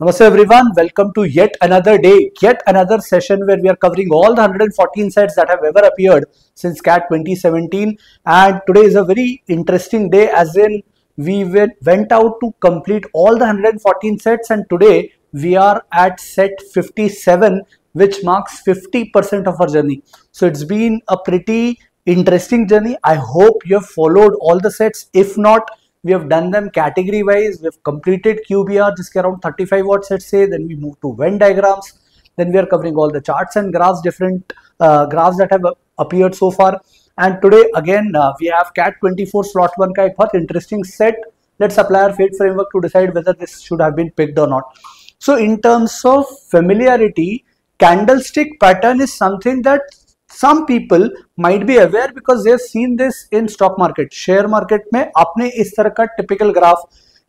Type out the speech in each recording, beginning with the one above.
Namaste everyone, welcome to yet another day, yet another session where we are covering all the 114 sets that have ever appeared since CAT 2017. And today is a very interesting day, as in we went out to complete all the 114 sets, and today we are at set 57, which marks 50% of our journey. So it's been a pretty interesting journey. I hope you have followed all the sets. If not, we have done them category wise. We've completed QBR, जिसके around 35 watt sets से. Then we move to Venn diagrams. Then we are covering all the charts and graphs, different graphs that have appeared so far. And today again we have CAT 24 slot 1 का एक बहुत interesting set. Let's apply our fate framework to decide whether this should have been picked or not. So in terms of familiarity, candlestick pattern is something that some people might be aware because they have seen this in stock market. Share market में आपने इस तरह का typical graph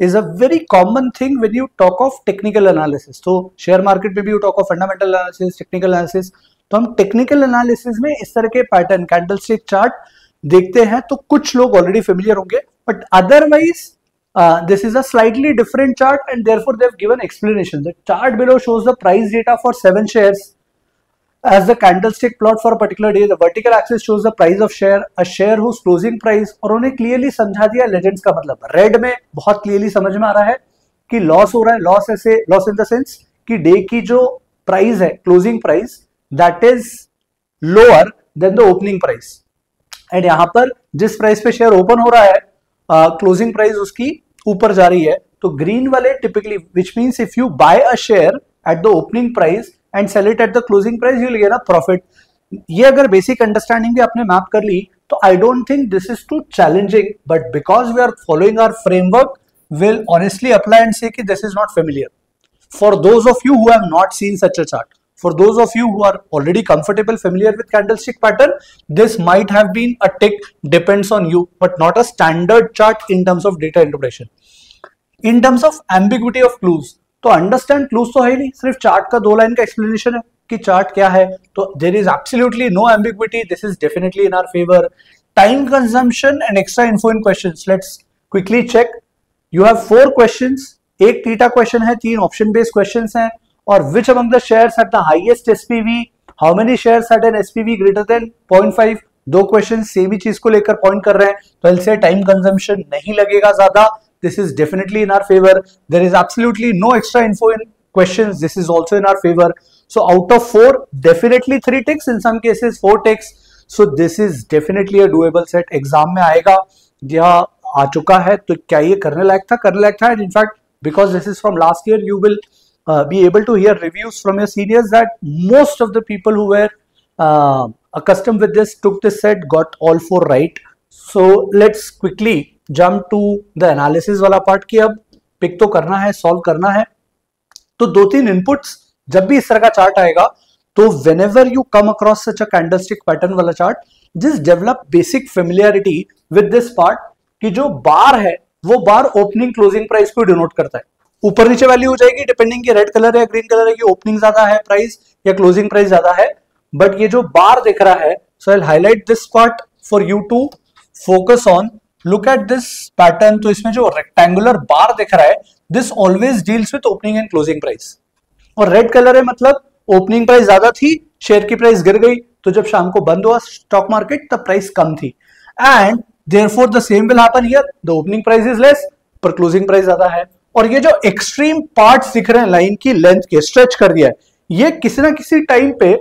is a very common thing when you talk of technical analysis. तो share market में भी you talk of fundamental analysis, technical analysis. तो हम technical analysis में इस तरह के pattern candlestick chart देखते हैं तो कुछ लोग already familiar होंगे, but otherwise this is a slightly different chart and therefore they have given explanation. The chart below shows the price data for 7 shares as the candlestick plot for a particular day. The vertical axis shows the price of a share whose closing price. और उन्हें clearly समझा दिया legends का मतलब. Red में बहुत clearly समझ में आ रहा है कि loss हो रहा है. Loss ऐसे loss in the sense कि day की जो price है, closing price, that is lower than the opening price. And यहाँ पर जिस price पे share open हो रहा है, closing price उसकी ऊपर जा रही है. तो green वाले typically, which means if you buy a share at the opening price and sell it at the closing price, you will get a profit. ये अगर basic understanding भी आपने map कर ली, तो I don't think this is too challenging. But because we are following our framework, we'll honestly apply and say that this is not familiar. For those of you who have not seen such a chart, for those of you who are already comfortable, familiar with candlestick pattern, this might have been a tick, depends on you, but not a standard chart in terms of data interpretation. In terms of ambiguity of clues, तो understand clues तो है नहीं, सिर्फ chart का 2 line का explanation है कि chart क्या है. तो there is absolutely no ambiguity. This is definitely in our favour. Time consumption and extra info in questions. Let's quickly check. You have 4 questions. एक थीटा क्वेश्चन है, 3 ऑप्शन बेस्ड क्वेश्चंस हैं. और which among the shares had the highest SPV, how many shares had an SPV greater than 0.5. 2 question same ही चीज को लेकर point कर रहे हैं, तो इससे टाइम कंजम्पशन नहीं लगेगा ज्यादा. This is definitely in our favor. There is absolutely no extra info in questions. This is also in our favor. So out of 4, definitely 3 ticks. In some cases 4 ticks. So this is definitely a doable set. Exam में आएगा, यह आ चुका है, तो क्या ये करने लायक था? करने लायक था. And in fact, because this is from last year, you will be able to hear reviews from your seniors that most of the people who were accustomed with this, took this set, got all 4 right. So let's quickly jump to the analysis वाला part की. अब pick तो करना है, solve करना है. तो 2-3 inputs जब भी इस तरह का चार्ट आएगा, तो whenever you come across such a candlestick pattern वाला chart, just develop basic familiarity with this part कि जो बार है वो बार ओपनिंग क्लोजिंग प्राइस को डिनोट करता है. ऊपर नीचे वैल्यू हो जाएगी डिपेंडिंग कि रेड कलर है, ग्रीन कलर है, कि ओपनिंग ज्यादा है प्राइस या क्लोजिंग प्राइस ज्यादा है. बट ये जो बार दिख रहा है, so I will highlight this part for you to focus on. Look at this pattern. तो इसमें जो रेक्टेंगुलर बार दिख रहा है, this always deals with opening and closing price. और रेड कलर है मतलब ओपनिंग प्राइस ज्यादा थी, शेयर की प्राइस गिर गई, तो जब शाम को बंद हुआ स्टॉक मार्केट तब प्राइस कम थी. And therefore the same will happen here. The opening price is less पर क्लोजिंग प्राइस ज्यादा है. और ये जो एक्सट्रीम पार्ट्स दिख रहे हैं लाइन की लेंथ के, स्ट्रेच कर दिया है, ये किसी ना किसी टाइम पे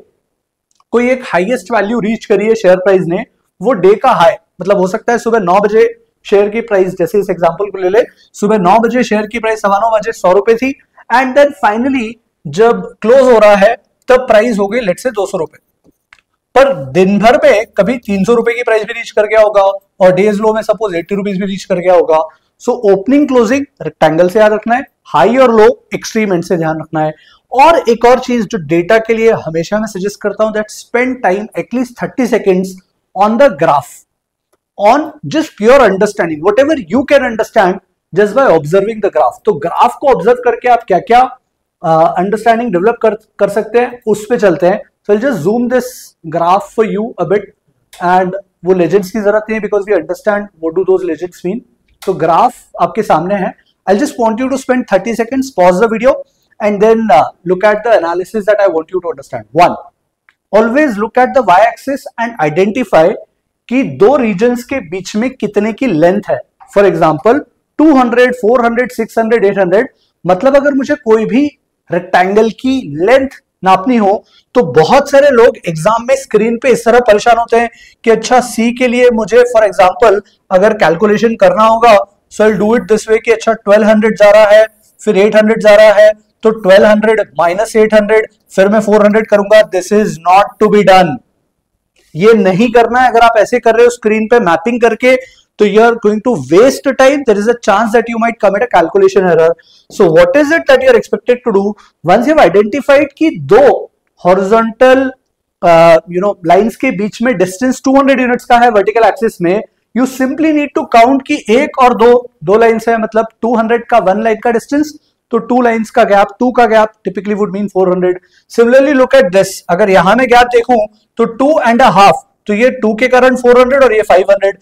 कोई एक हाईएस्ट वैल्यू रीच करी है शेयर प्राइस ने, वो डे का हाई. मतलब हो सकता है सुबह 9 बजे शेयर की प्राइस, जैसे इस एग्जांपल को ले ले, सुबह 9 बजे शेयर की प्राइस 9:15 बजे 100 रुपए थी. एंड देन फाइनली जब क्लोज हो रहा है तब प्राइस हो गई लेट से 200 रुपए. पर दिन भर में कभी 300 रुपए की प्राइस भी रीच कर गया होगा, और डेज लो में सपोज 80 रुपीज भी रीच कर गया होगा. सो ओपनिंग क्लोजिंग रेक्टेंगल से याद रखना है, हाई और लो एक्सट्रीम एंड से ध्यान रखना है. और एक और चीज जो डेटा के लिए हमेशा मैं सजेस्ट करता हूं, that spend time at least 30 seconds on the graph, on just pure understanding, whatever you can understand just by observing the graph. तो ग्राफ को ऑब्जर्व करके आप क्या क्या अंडरस्टैंडिंग डेवलप कर सकते हैं, उस पे चलते हैं. So I'll just zoom this graph for you a bit, and वो legends की जरूरत नहीं है because we understand what do those legends mean. तो ग्राफ आपके सामने है. I'll just want you to spend 30 seconds, pause the video and then look at the analysis that I want you to understand. One, always look at the y-axis and identify कि दो regions के बीच में कितने की length है. For example, 200, 400, 600, 800. मतलब अगर मुझे कोई भी रेक्टेंगल की लेंथ नापनी हो तो बहुत सारे लोग एग्जाम में स्क्रीन पे इस तरह परेशान होते हैं कि अच्छा सी के लिए मुझे फॉर एग्जांपल अगर कैलकुलेशन करना होगा so I do it this way कि अच्छा 1200 जा रहा है फिर 800 जा रहा है तो 1200 माइनस 800 फिर मैं 400 करूंगा. This is not to be done. ये नहीं करना है. अगर आप ऐसे कर रहे हो स्क्रीन पे मैपिंग करके तो you are going to waste time. There is a chance that you might commit a calculation error. So what is it that you are expected to do once you have identified कि दो horizontal lines के बीच में distance 200 units का है vertical axis में, you simply need to count कि एक और दो lines है, मतलब 200 का one line का distance, तो 2 lines का gap, 2 का gap typically would mean 400. Similarly look at this. अगर यहां में gap देखूं तो 2.5, तो ये 2 के कारण 400 और ये 500.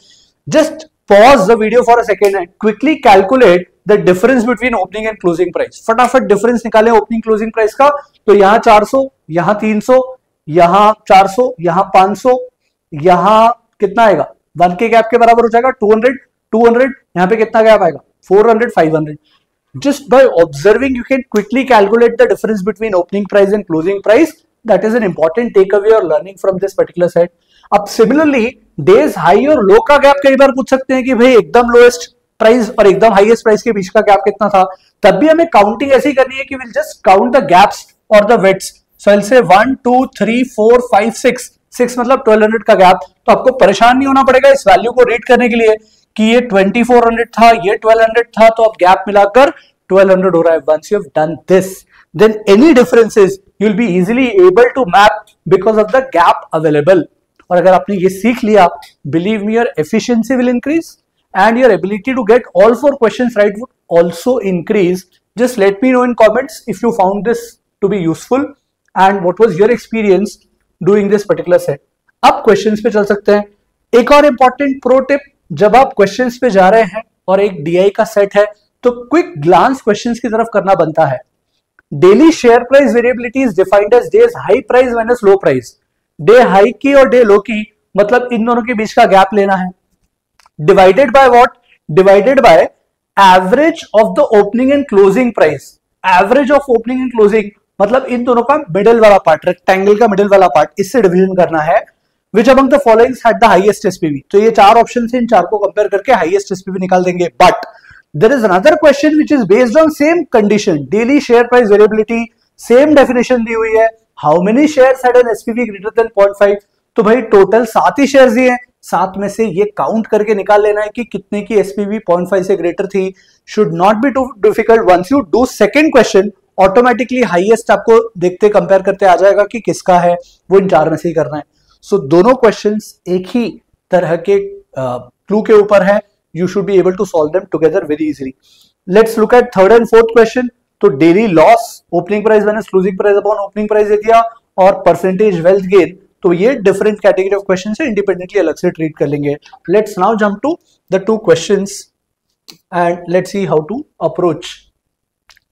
Just pause the video for a second and quickly calculate the difference between opening and closing price. फटाफट difference निकालें opening closing price का. तो यहाँ 400, यहाँ 300, यहाँ 400, यहाँ 500, यहाँ कितना आएगा 1 के गैप के बराबर हो जाएगा 200. यहाँ पे कितना गैप आएगा 400, 500. Just by observing you can quickly calculate the difference between opening price and closing price. That is an important takeaway or learning from this particular set. अब सिमिलरली डेज हाई और लो का गैप कई बार पूछ सकते हैं कि भाई एकदम लोएस्ट प्राइस और एकदम हाईएस्ट प्राइस के बीच का गैप कितना था. तब भी हमें काउंटिंग ऐसी करनी है कि will just count the gaps और the widths. So will say 1 2 3 4 5 6 मतलब 1200 का गैप. तो आपको परेशान नहीं होना पड़ेगा इस वैल्यू को रीड करने के लिए कि ये 2400 था, ये 1200 था, तो अब गैप मिलाकर 1200 हो रहा है. Once you have done this then any differences you'll be easily able to map because of the gap available. और अगर आपने ये सीख लिया, believe me, your efficiency will increase and your ability to get all 4 questions right would also increase. Just let me know in comments if you found this to be useful and what was your experience doing this particular set. अब questions पे चल सकते हैं. एक और important pro tip, जब आप questions पे जा रहे हैं और एक DI का set है तो quick glance questions की तरफ करना बनता है. Daily share price variability is defined as days high price minus low price. Day high की और डे लो की मतलब इन दोनों के बीच का गैप लेना है. Divided by what? Divided by average of the opening and closing price. Average of opening and closing मतलब इन दोनों का मिडिल वाला पार्ट, रेक्टेंगल का मिडिल वाला पार्ट, इससे डिवीजन करना है. विच among the following had the highest SPV. तो ये 4 ऑप्शन से इन 4 को कंपेयर करके हाईएस्ट एसपीवी निकाल देंगे. But there is another question which is based on same condition, daily share price variability, same definition दी हुई है. How many shares had an SPV greater than 0.5. तो भाई टोटल 7 ही शेयर्स दिए हैं, 7 में से ये काउंट करके निकाल लेना है कि कितने की एसपीवी 0.5 से ग्रेटर थी. Should not be too difficult. Once you do second question automatically highest आपको देखते कंपेयर करते आ जाएगा कि किसका है, वो इन 4 में से ही करना है. सो दोनों क्वेश्चंस एक ही तरह के क्लू के ऊपर है. You should be able to solve them together very easily. Let's look at third and fourth question. तो daily loss opening price minus closing price upon opening price दे दिया और परसेंटेज वेल्थ गेन. तो ये different category of question है, independently अलग से treat कर लेंगे. Let's now jump to the 2 questions and let's see how to approach.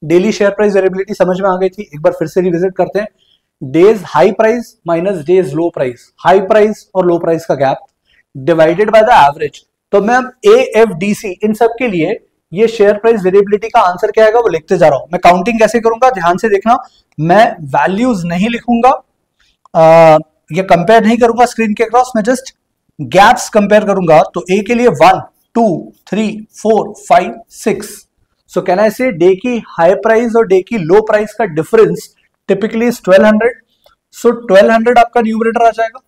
Daily share price variability समझ में आ गई थी, एक बार फिर से रिविजिट करते हैं. Days high price minus days लो प्राइस, हाई प्राइस और लो प्राइस का gap divided by the average. तो मैं AFDC इन सब के लिए ये शेयर प्राइस वेरिएबिलिटी का आंसर क्या आएगा वो लिखते जा रहा हूं. मैं काउंटिंग कैसे करूंगा ध्यान से देखना. मैं वैल्यूज नहीं लिखूंगा, ये कंपेयर नहीं करूंगा स्क्रीन के क्रॉस, मैं जस्ट गैप्स कंपेयर करूंगा. तो ए के लिए 1 2 3 4 5 6. सो कैन आई से डे की हाई प्राइस और डे की लो प्राइस का डिफरेंस टिपिकली इज 1200. सो 1200 आपका न्यूमरेटर आ जाएगा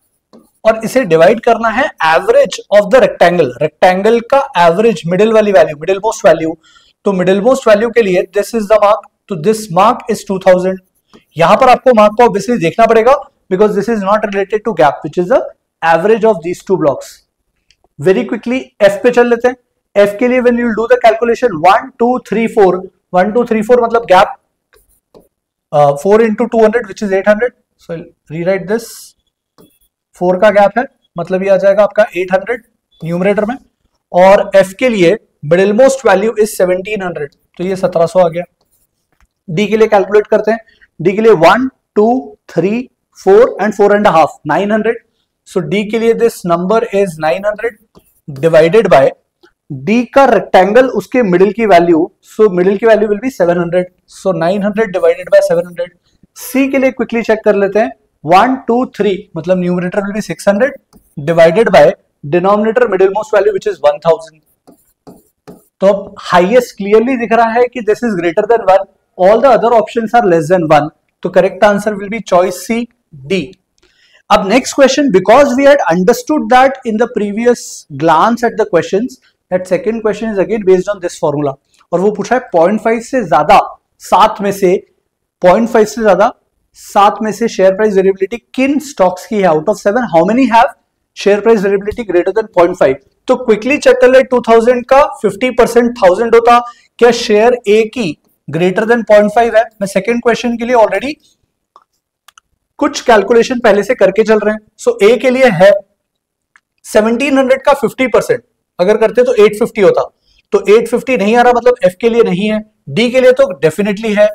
और इसे डिवाइड करना है average of the rectangle. Rectangle का एवरेज, मिडिल वाली वैल्यू, मिडिल मोस्ट वैल्यू. तो मिडिल मोस्ट वैल्यू के लिए दिस इज द मार्क. तो दिस मार्क इज 2000. यहां पर आपको मार्क को ऑब्वियसली देखना पड़ेगा because this is not related to gap which is the average of these 2 blocks. Very quickly F पे चल लेते हैं. एफ के लिए when you will do the calculation 1 2 3 4, 1 2 3 4 मतलब gap 4 into 200 which is 800. So rewrite this. 4 का gap है मतलब ये आ जाएगा आपका 800 न्यूमरेटर में. और F के लिए मिडिल मोस्ट वैल्यू इज 1700 तो ये 1700 आ गया. डी के लिए कैलकुलेट करते हैं। डी के लिए 1 2 3 4 एंड 4.5 900। सो डी के लिए this number is 900 divided by D का रेक्टेंगल उसके मिडिल की वैल्यू, सो मिडिल की value will be 700, so 900 divided by 700। सी के लिए क्विकली चेक कर लेते हैं 1 2 3 मतलब numerator will be 600 divided by denominator middle most value which is 1000। तो अब हाईएस्ट क्लियरली दिख रहा है कि this is greater than 1, all the other options are less than 1, तो correct answer will be choice C D. अब next question, because we had understood that in the previous glance at the questions that second question is again based on this formula, और वो पूछा है 0.5 से ज्यादा 7 में से 0.5 से ज्यादा 7 में से शेयर प्राइस वेरिएबिलिटी किन स्टॉक्स की है? Out of 7 how many have share price variability greater than 0.5? तो क्विकली चेक कर ले, 2000 का 50% 1000 होता, क्या शेयर ए की ग्रेटर देन 0.5 है? मैं सेकंड क्वेश्चन के लिए ऑलरेडी कुछ कैलकुलेशन पहले से करके चल रहे हैं। सो ए के लिए है 1700 का 50% अगर करते तो 850 होता, तो 850 नहीं आ रहा, मतलब एफ के लिए नहीं है। डी के लिए तो डेफिनेटली है,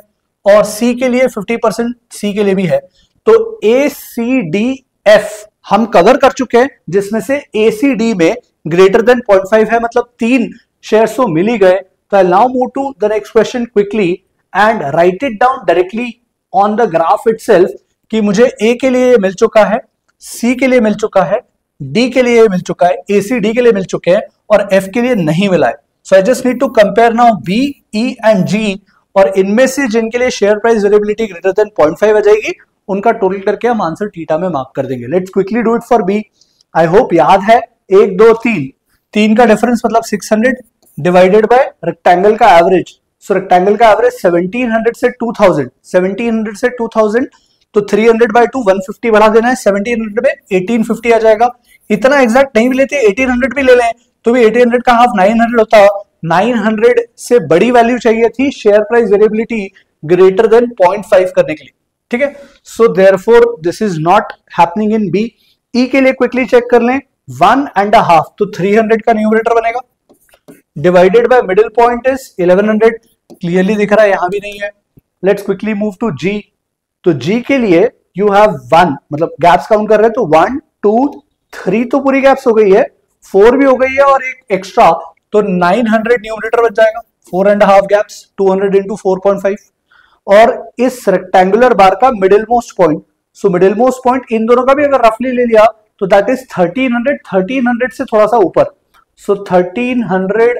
और सी के लिए 50% सी के लिए भी है। तो ए सी डी एफ हम कवर कर चुके हैं, जिसमें से ए सी डी में ग्रेटर देन 0.5 है, मतलब 3 शेयर्स तो मिल ही गए। तो I now move to the next question quickly and write it down directly on the graph itself कि मुझे ए के लिए मिल चुका है, सी के लिए मिल चुका है, डी के लिए मिल चुका है, ए सी डी के लिए मिल चुके हैं, और एफ के लिए नहीं मिला है। So I just need to compare now B E and G, और इनमें से जिनके लिए share price variability greater than 0.5 आ जाएगी उनका टोटल करके हम आंसर थीटा में मार्क कर देंगे। Let's quickly do it for B. I hope याद है 1 2 3 का डिफरेंस मतलब 600 डिवाइडेड बाय रेक्टेंगल का एवरेज। सो रेक्टेंगल का एवरेज 1700 से 2000, 1700 से 2000, तो 300 बाय 2 150 बढ़ा देना है, 1700 में 1850 आ जाएगा। इतना एग्जैक्ट नहीं भी लेते, 1800 भी ले लें तो भी 1800 का हाफ 900 होता। 900 से बड़ी वैल्यू चाहिए थी share price variability greater than 0.5 करने के लिए, ठीक है। So therefore this is not happening in B. E के लिए क्विकली चेक कर लें 1.5, तो 300 का न्यूमरेटर बनेगा divided by middle point is 1100, clearly दिख रहा है, यहां भी नहीं है। लेट्स क्विकली मूव टू जी। तो जी के लिए यू हैव 1, मतलब गैप्स काउंट कर रहे हैं तो 1 2 3 तो पूरी गैप्स हो गई है, 4 भी हो गई है और एक एक्स्ट्रा, तो 900 न्यूमरेटर बच जाएगा। 4.5 गैप्स 200 इंटू 4.5, और इस रेक्टेंगुलर बार का middle most point, so middle most point in दोनों का भी अगर रफली ले लिया तो दैट इज 1300 से थोड़ा सा ऊपर। सो 1400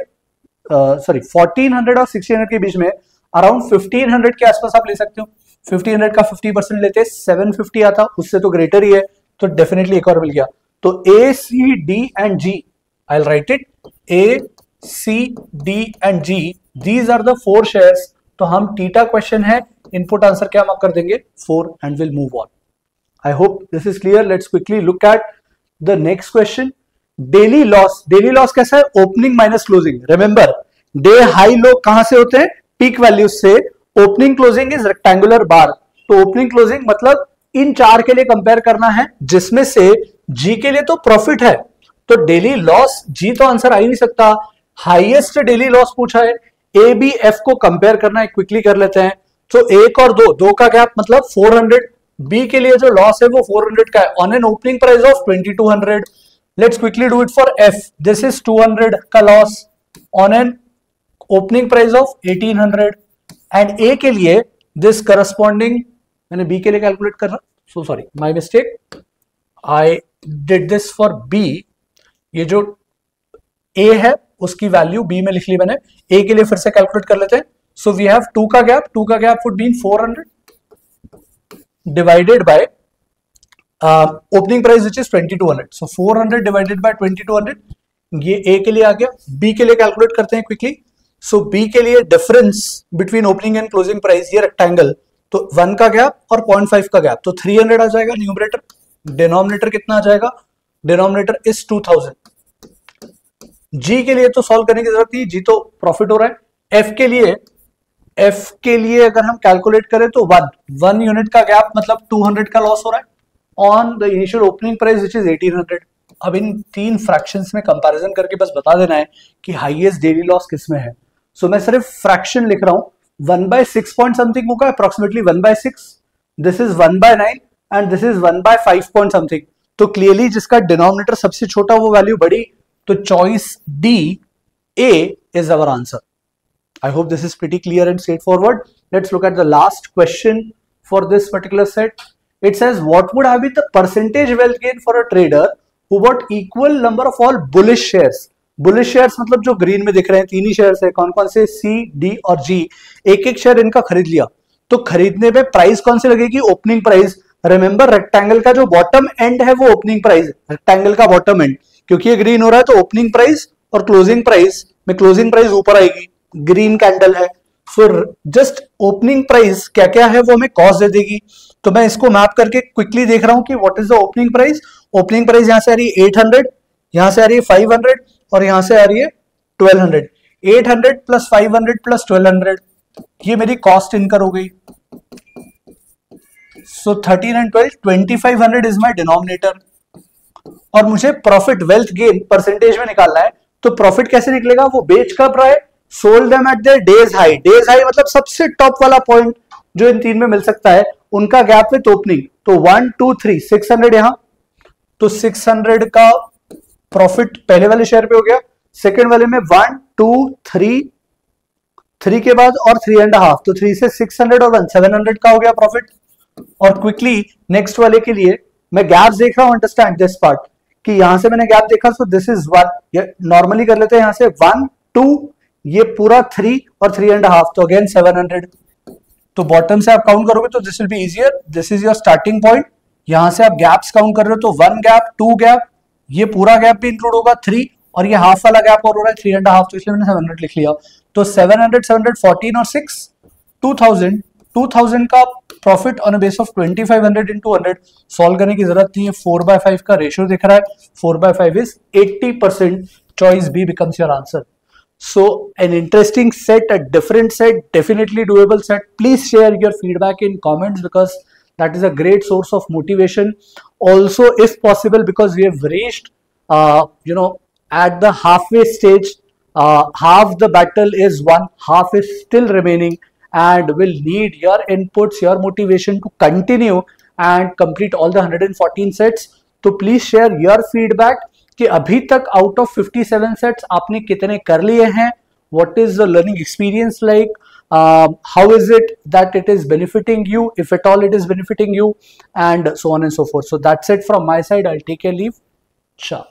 और 1600 के बीच में अराउंड 1500 के आसपास आप ले सकते हो। 1500 का 50% लेते 750 आता, उससे तो ग्रेटर ही है, तो डेफिनेटली एक और मिल गया। तो A C D and G, I will write it, A C D and G, these are the 4 shares. तो हम टीटा क्वेश्चन है, इनपुट आंसर क्या मार्क कर देंगे 4 and will move on. I hope this is clear. Let's quickly look at the next question. Daily loss, daily loss कैसा है? Opening minus closing. Remember day high low कहां से होते हैं? पीक वैल्यूज से। ओपनिंग क्लोजिंग इज रेक्टेंगुलर बार, तो opening closing मतलब इन 4 के लिए कंपेयर करना है, जिसमें से जी के लिए तो प्रॉफिट है, तो डेली लॉस जी तो आंसर आ ही नहीं सकता। हाईएस्ट डेली लॉस पूछा है, ए बी एफ को कंपेयर करना है, क्विकली कर लेते हैं। तो 1 और 2 का गैप मतलब 400, बी के लिए जो लॉस है वो 400 का है on an opening price of 2200। Let's quickly do it for F. This is 200 का loss on an opening price of 1800, and A के लिए दिस करस्पॉन्डिंग, मैंने बी के लिए कैलकुलेट कर रहा, so sorry my mistake, I did this for B. ये जो ए है उसकी वैल्यू बी में लिख ली मैंने, ए के लिए फिर से कैलकुलेट कर लेते हैं। सो वी हैव 2 का gap would been 400 divided by opening price which is 2200, so 400 divided by 2200, ये ए के लिए आ गया। बी के लिए कैलकुलेट करते हैं क्विकली। सो बी के लिए difference between opening and closing price, ये रेक्टेंगल, तो 1 का गैप और 0.5 का गैप, तो 300 आ जाएगा न्यूमरेटर। डिनोमिनेटर कितना आ जाएगा? Denominator is 2000। जी के लिए तो सॉल्व करने की जरूरत नहीं, जी तो प्रॉफिट हो रहा है। एफ के लिए अगर हम कैलकुलेट करें तो 1 यूनिट का गैप मतलब 200 का लॉस हो रहा है on the initial opening price which is 1800। अब इन 3 फ्रैक्शंस में कंपैरिजन करके बस बता देना है कि हाईएस्ट डेली लॉस किसमें है। सो मैं सिर्फ फ्रैक्शन लिख रहा हूं, 1/6 पॉइंट समथिंग होगा, approximately 1/6, this is 1/9 and this is 1/5 point something. तो क्लियरली जिसका डिनोमिनेटर सबसे छोटा वो वैल्यू बड़ी, तो choice D A is our answer. I hope this is pretty clear and straightforward. Let's look at the last question for this particular set. It says, what would have been the percentage wealth gain for a trader who bought equal number of all bullish shares? Bullish shares मतलब जो green में दिख रहे हैं, तीन ही shares है, कौन कौन से, सी, डी और जी। एक एक शेयर इनका खरीद लिया, तो खरीदने पे प्राइस कौन सी लगेगी, ओपनिंग प्राइस। रिमेंबर रेक्टेंगल का जो बॉटम एंड है वो ओपनिंग प्राइस, रेक्टेंगल का बॉटम एंड, क्योंकि ये ग्रीन हो रहा है तो ओपनिंग प्राइस और क्लोजिंग प्राइस में क्लोजिंग प्राइस ऊपर आएगी, ग्रीन कैंडल है। फिर जस्ट ओपनिंग प्राइस क्या क्या है वो हमें कॉस्ट दे देगी। तो मैं इसको मैप करके क्विकली देख रहा हूं कि what is the opening price. Opening price यहां से आ रही है 800, यहां से आ रही है 500 और यहां से आ रही है 1200। 800 प्लस 500 प्लस 1200, ये मेरी कॉस्ट इनकर हो गई। सो 13 एंड 12, 2500 इज माई डिनोमिनेटर। और मुझे प्रॉफिट वेल्थ गेन परसेंटेज में निकालना है, तो प्रॉफिट कैसे निकलेगा, वो बेच कब रहा है, sold them at there days high. Days high मतलब सबसे टॉप वाला पॉइंट जो इन तीन में मिल सकता है, उनका गैप विथ ओपनिंग। तो 1 2 3 600 यहां, तो 600 का प्रॉफिट पहले वाले शेयर पे हो गया। सेकंड वाले में 1 2 3, 3 के बाद और 3.5, तो 3 से 600 और 1 700 का हो गया प्रॉफिट। और क्विकली नेक्स्ट वाले के लिए मैं गैप देख रहा हूं, अंडरस्टैंड दिस पार्ट, कि यहां से मैंने गैप देखा, सो दिस इज 1, नॉर्मली कर लेते हैं यहां से 1 2, ये पूरा 3 और 3.5, तो अगेन 700। तो बॉटम से आप काउंट करोगे तो this will be easier, this is your starting point. यहां से आप गैप्स काउंट कर रहे हो तो 1 गैप 2 गैप, ये पूरा गैप भी इंक्लूड होगा 3, और ये हाफ वाला गैप और हो रहा है 3.5, तो इसलिए मैंने 700 लिख लिया। तो 700 714 और 6 2000, 2000 का profit on a base of 2500 into 100। Solve करने की जरूरत नहीं है, 4/5 का रेशियो दिख रहा है, 4/5 is 80%। Choice B becomes your answer. So an interesting set, a different set, definitely doable set. Please share your feedback in comments because that is a great source of motivation. Also, if possible, because we have reached, at the halfway stage, half the battle is won, half is still remaining, and will need your inputs, your motivation to continue and complete all the 114 sets. So please share your feedback कि अभी तक out of 57 sets आपने कितने कर लिए हैं, what is the learning experience like, how is it that it is benefiting you, if at all it is benefiting you, and so on and so fourth. So that's it from my side. I'll take a leave. Ciao.